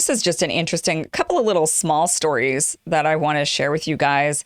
this is just an interesting couple of little small stories that I want to share with you guys.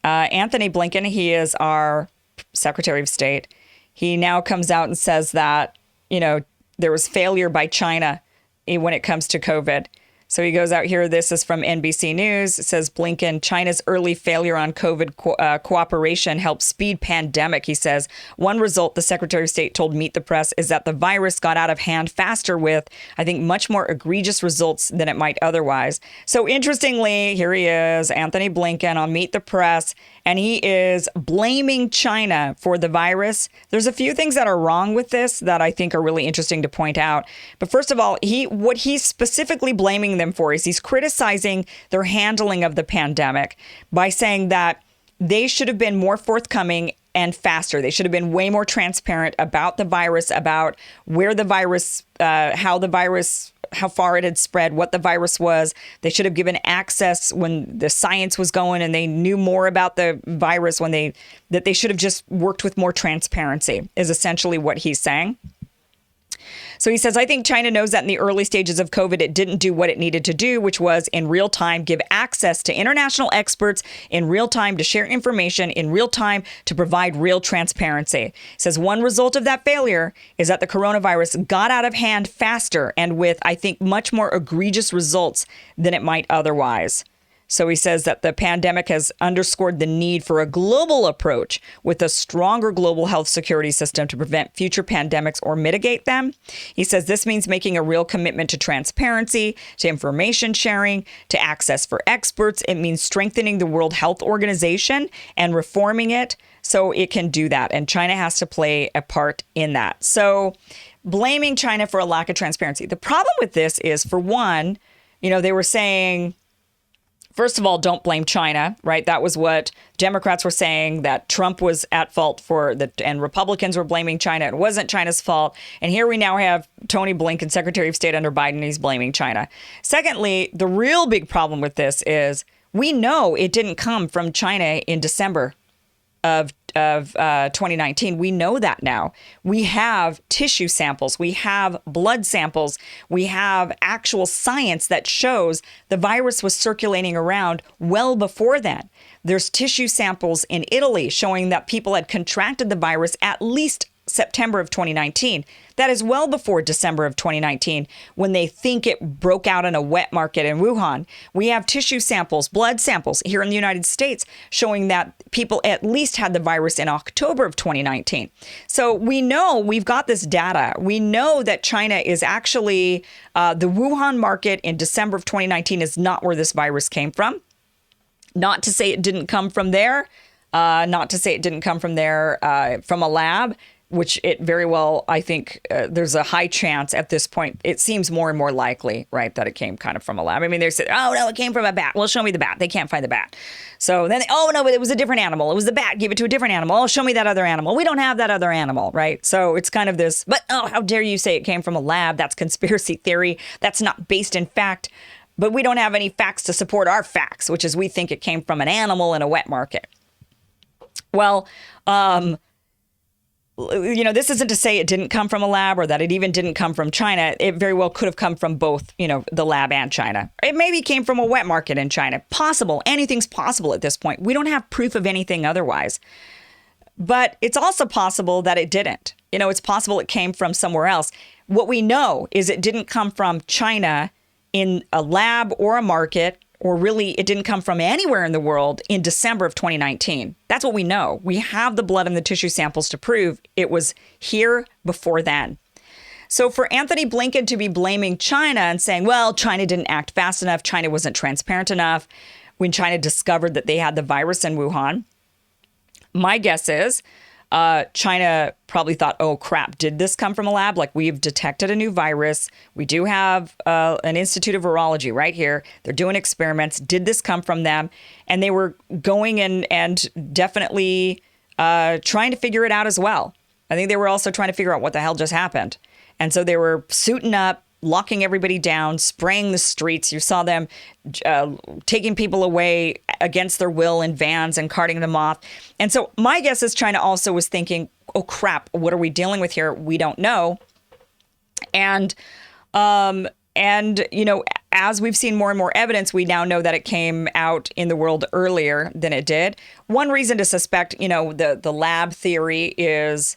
Anthony Blinken, he is our Secretary of State. He now comes out and says that, there was failure by China when it comes to COVID. So he goes out here. This is from NBC News. It says Blinken, China's early failure on COVID cooperation helped speed pandemic. He says one result the Secretary of State told Meet the Press is that the virus got out of hand faster with, I think, much more egregious results than it might otherwise. So interestingly, here he is, Anthony Blinken on Meet the Press, and he is blaming China for the virus. There's a few things that are wrong with this that I think are really interesting to point out. But first of all, what he's specifically blaming them for is he's criticizing their handling of the pandemic by saying that they should have been more forthcoming and faster. They should have been way more transparent about the virus, about where the virus, how far it had spread, what the virus was. They should have given access when the science was going and they knew more about the virus that they should have just worked with more transparency is essentially what he's saying. So he says, I think China knows that in the early stages of COVID, it didn't do what it needed to do, which was in real time, give access to international experts in real time to share information in real time to provide real transparency. He says one result of that failure is that the coronavirus got out of hand faster and with, I think, much more egregious results than it might otherwise. So he says that the pandemic has underscored the need for a global approach with a stronger global health security system to prevent future pandemics or mitigate them. He says this means making a real commitment to transparency, to information sharing, to access for experts. It means strengthening the World Health Organization and reforming it so it can do that. And China has to play a part in that. So blaming China for a lack of transparency. The problem with this is, for one, they were saying, first of all, don't blame China, right? That was what Democrats were saying, that Trump was at fault for that, and Republicans were blaming China. It wasn't China's fault. And here we now have Tony Blinken, Secretary of State under Biden, he's blaming China. Secondly, the real big problem with this is we know it didn't come from China in December of 2019. We know that now. We have tissue samples. We have blood samples. We have actual science that shows the virus was circulating around well before then. There's tissue samples in Italy showing that people had contracted the virus at least September of 2019. That is well before December of 2019, when they think it broke out in a wet market in Wuhan. We have tissue samples, blood samples here in the United States showing that people at least had the virus in October of 2019. So we know we've got this data. We know that China is actually, the Wuhan market in December of 2019 is not where this virus came from. Not to say it didn't come from there, from a lab, which it very well, I think there's a high chance at this point. It seems more and more likely, right, that it came kind of from a lab. I mean, they said, oh, no, it came from a bat. Well, show me the bat. They can't find the bat. So then, oh, no, but it was a different animal. It was the bat. Give it to a different animal. Oh, show me that other animal. We don't have that other animal, right? So it's kind of this, but oh, how dare you say it came from a lab? That's conspiracy theory. That's not based in fact. But we don't have any facts to support our facts, which is we think it came from an animal in a wet market. Well, this isn't to say it didn't come from a lab or that it even didn't come from China. It very well could have come from both, the lab and China. It maybe came from a wet market in China. Possible. Anything's possible at this point. We don't have proof of anything otherwise. But it's also possible that it didn't. It's possible it came from somewhere else. What we know is it didn't come from China in a lab or a market, or really it didn't come from anywhere in the world in December of 2019. That's what we know. We have the blood and the tissue samples to prove it was here before then. So for Anthony Blinken to be blaming China and saying, well, China didn't act fast enough, China wasn't transparent enough when China discovered that they had the virus in Wuhan, my guess is China probably thought, oh, crap, did this come from a lab? Like, we've detected a new virus. We do have an Institute of Virology right here. They're doing experiments. Did this come from them? And they were going in and definitely trying to figure it out as well. I think they were also trying to figure out what the hell just happened. And so they were suiting up, locking everybody down, spraying the streets. You saw them taking people away against their will in vans and carting them off. And so my guess is China also was thinking, oh, crap, what are we dealing with here? We don't know. And as we've seen more and more evidence, we now know that it came out in the world earlier than it did. One reason to suspect, the lab theory is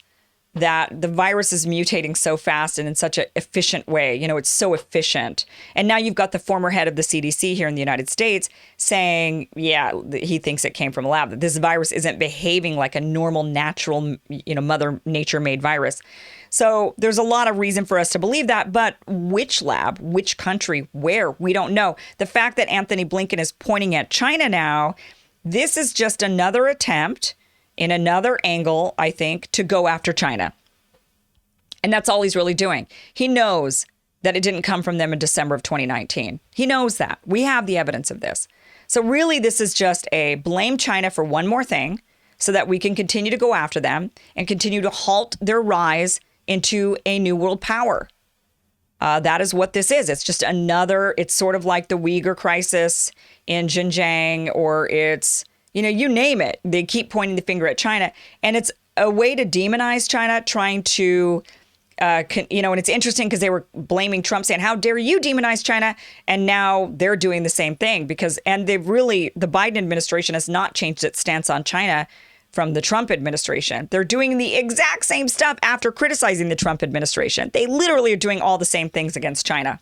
that the virus is mutating so fast and in such an efficient way. It's so efficient. And now you've got the former head of the CDC here in the United States saying, yeah, he thinks it came from a lab, that this virus isn't behaving like a normal, natural, Mother Nature made virus. So there's a lot of reason for us to believe that. But which lab, which country, where, we don't know. The fact that Anthony Blinken is pointing at China now, this is just another attempt in another angle, I think, to go after China. And that's all he's really doing. He knows that it didn't come from them in December of 2019. He knows that. We have the evidence of this. So really, this is just a blame China for one more thing so that we can continue to go after them and continue to halt their rise into a new world power. That is what this is. It's just it's sort of like the Uyghur crisis in Xinjiang, or it's, you name it. They keep pointing the finger at China. And it's a way to demonize China, trying to, and it's interesting because they were blaming Trump, saying, how dare you demonize China? And now they're doing the same thing the Biden administration has not changed its stance on China from the Trump administration. They're doing the exact same stuff after criticizing the Trump administration. They literally are doing all the same things against China.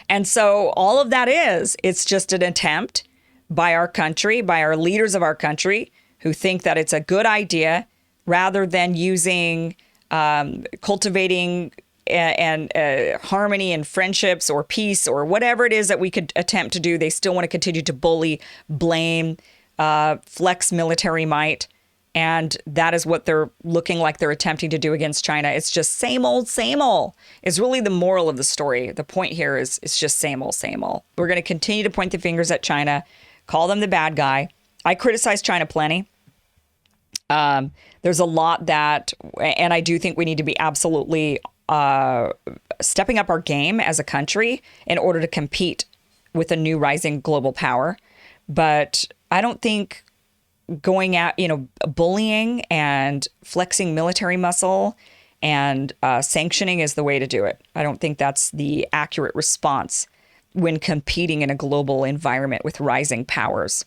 And so all of that it's just an attempt by our country, by our leaders of our country, who think that it's a good idea, rather than using, cultivating and harmony and friendships or peace or whatever it is that we could attempt to do. They still want to continue to bully, blame, flex military might. And that is what they're looking like they're attempting to do against China. It's just same old, is really the moral of the story. The point here is it's just same old. We're going to continue to point the fingers at China, call them the bad guy. I criticize China plenty. There's a lot and I do think we need to be absolutely stepping up our game as a country in order to compete with a new rising global power. But I don't think going at, bullying and flexing military muscle and sanctioning is the way to do it. I don't think that's the accurate response when competing in a global environment with rising powers.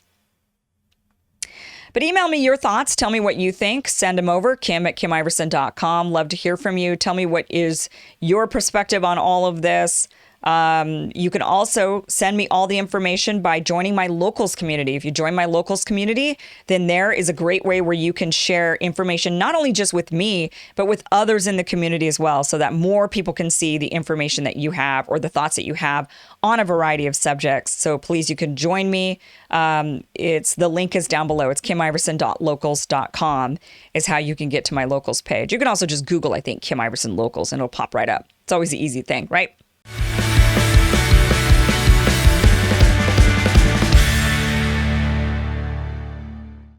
But email me your thoughts. Tell me what you think. Send them over, kim@kimiverson.com. Love to hear from you. Tell me what is your perspective on all of this. You can also send me all the information by joining my locals community. If you join my locals community, then there is a great way where you can share information, not only just with me, but with others in the community as well, so that more people can see the information that you have or the thoughts that you have on a variety of subjects. So please, you can join me. The link is down below. It's kimiverson.locals.com is how you can get to my locals page. You can also just Google, I think, Kim Iverson Locals, and it'll pop right up. It's always the easy thing, right?